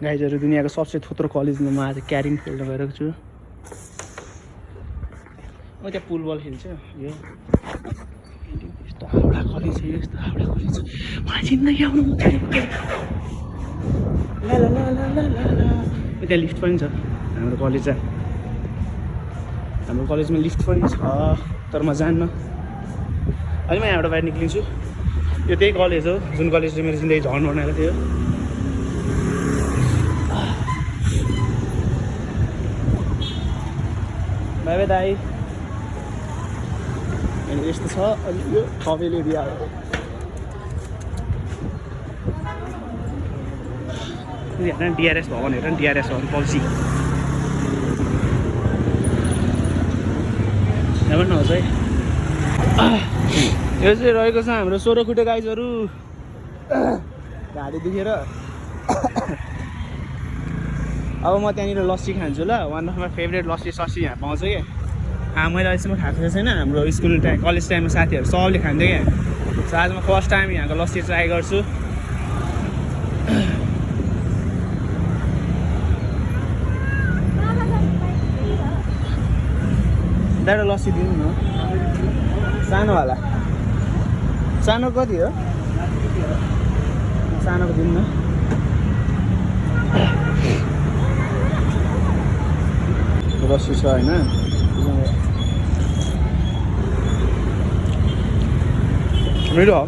गाइजहरू दुनियाँको सबसे थोत्रो कलेजमा म आज क्यारिम खेल्न गइरहेको छु। त्यहाँ पुल बल खेल्छ यो यस्तो हाउडा कलेज हो, यस्तो हाउडा कलेज मलाई जिन्दगी आउनु मन छैन। ला ला ला ला ला ला त्यहाँ लिफ्ट पनि छ हाम्रो कलेज चाहिँ। हाम्रो कलेजमा लिफ्ट पनि छ तर म जान्न। अहिले म यहाँबाट बाहिर निक्लिन्छु। यो त्यही कलेज हो जुन कलेजले मेरो जिन्दगी झन् बनाएको थियो। बाई बाई दाई। अनि यस्तो छ। अनि यो कफेल एरिया हो। हेर डिआरएस भवन, हेर डिआरएस भवन पल्सी यहाँ पनि नहोस् है। यो चाहिँ रहेको छ हाम्रो 16 खुटे गाइजहरू। घाँटी दुखेर अब म त्यहाँनिर लस्सी खान्छु ल। One of my favourite lassi Shashi यहाँ पाउँछ क्या। मैले अहिलेसम्म खाएको छैन। हाम्रो स्कुल टाइम कलेज टाइममा साथीहरू सबले खान्थ्यो क्या। सो आज म फर्स्ट टाइम यहाँको लस्सी ट्राई गर्छु। एउटा लस्सी दिनु न सानोवाला। सानो कति हो? सानोको दिनु न। लस्सी छ होइन। मिठो हो।